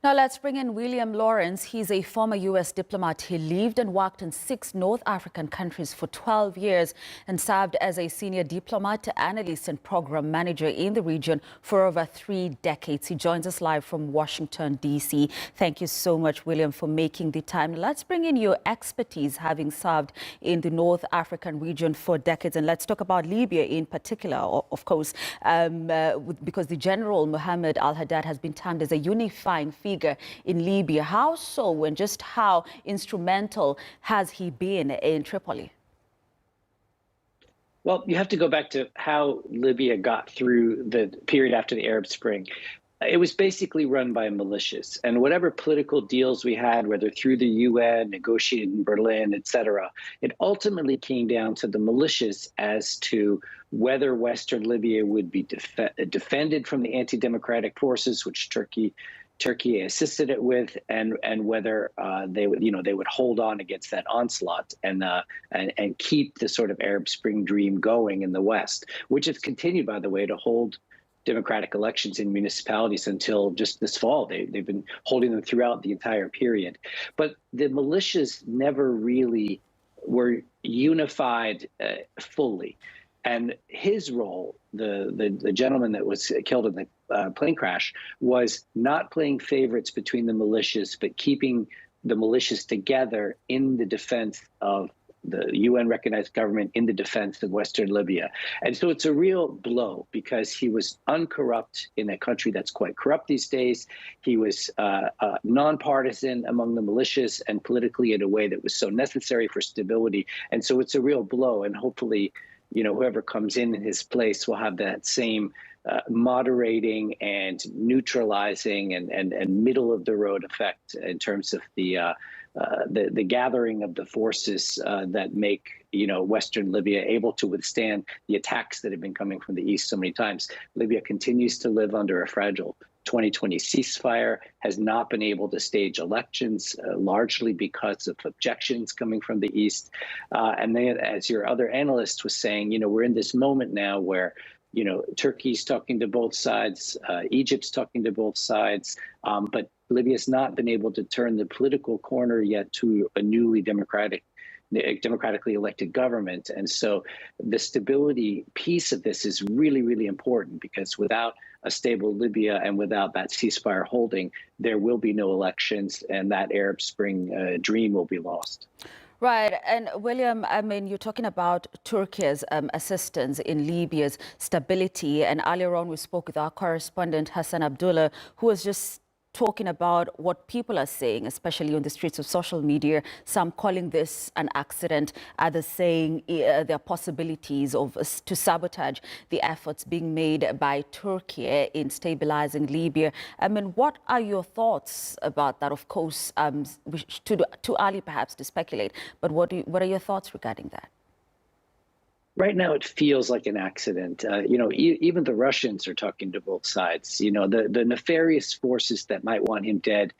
Now let's bring in William Lawrence. He's a former US diplomat. He lived and worked in 6 North African countries for 12 years and served as a senior diplomat, analyst and program manager in the region for over 3 decades. He joins us live from Washington, D.C. Thank you so much, William, for making the time. Let's bring in your expertise, having served in the North African region for decades. And let's talk about Libya in particular, of course, because the General Mohammed al-Haddad has been termed as a unifying figure in Libya. How so, and just how instrumental has he been in Tripoli? Well, you have to go back to how Libya got through the period after the Arab Spring. It was basically run by militias, and whatever political deals we had, whether through the UN, negotiated in Berlin, etc., it ultimately came down to the militias as to whether Western Libya would be defended from the anti-democratic forces, which Turkey assisted it with, and whether they would hold on against that onslaught and keep the sort of Arab Spring dream going in the West, which has continued, by the way, to hold democratic elections in municipalities until just this fall. They've been holding them throughout the entire period. But the militias never really were unified fully. And his role, the gentleman that was killed in the plane crash, was not playing favorites between the militias, but keeping the militias together in the defense of the UN-recognized government, in the defense of Western Libya. And so it's a real blow because he was uncorrupt in a country that's quite corrupt these days. He was nonpartisan among the militias and politically in a way that was so necessary for stability. And so it's a real blow. And hopefully, whoever comes in his place will have that same moderating and neutralizing and middle of the road effect in terms of the gathering of the forces that make Western Libya able to withstand the attacks that have been coming from the east so many times. Libya continues to live under a fragile 2020 ceasefire, has not been able to stage elections, largely because of objections coming from the east. And then, as your other analyst was saying, we're in this moment now where Turkey's talking to both sides, Egypt's talking to both sides, but Libya's not been able to turn the political corner yet to a newly democratically elected government. And so the stability piece of this is really, really important, because without a stable Libya and without that ceasefire holding, there will be no elections, and that Arab Spring dream will be lost. Right. And William, you're talking about Turkey's assistance in Libya's stability. And earlier on, we spoke with our correspondent, Hassan Abdullah, who was just talking about what people are saying, especially on the streets of social media, some calling this an accident, others saying there are possibilities to sabotage the efforts being made by Turkey in stabilizing Libya. What are your thoughts about that? Of course, too early perhaps to speculate, but what are your thoughts regarding that? Right now, it feels like an accident. Even the Russians are talking to both sides. The nefarious forces that might want him dead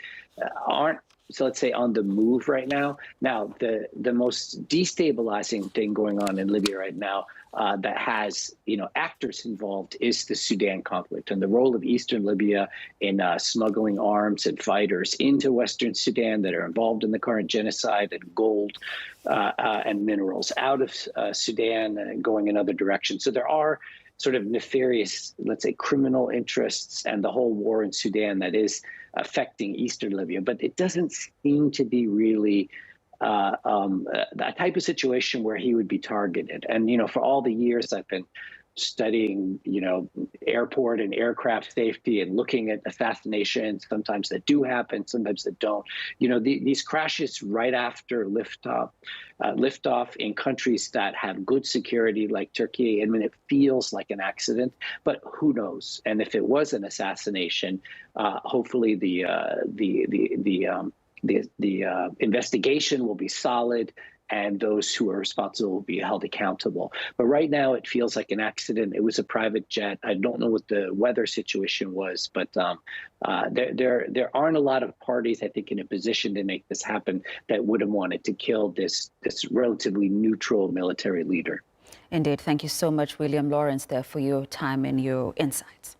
aren't, so let's say, on the move right now. Now, the most destabilizing thing going on in Libya right now that has actors involved is the Sudan conflict and the role of Eastern Libya in smuggling arms and fighters into Western Sudan that are involved in the current genocide, and gold and minerals out of Sudan and going in other directions. So there are sort of nefarious, let's say, criminal interests and the whole war in Sudan that is affecting Eastern Libya. But it doesn't seem to be really that type of situation where he would be targeted. And, for all the years I've been studying, airport and aircraft safety and looking at assassinations, sometimes that do happen, sometimes that don't. These crashes right after liftoff in countries that have good security like Turkey, it feels like an accident, but who knows? And if it was an assassination, hopefully the investigation will be solid, and those who are responsible will be held accountable. But right now, it feels like an accident. It was a private jet. I don't know what the weather situation was, but there aren't a lot of parties, I think, in a position to make this happen that would have wanted to kill this relatively neutral military leader. Indeed. Thank you so much, William Lawrence, there for your time and your insights.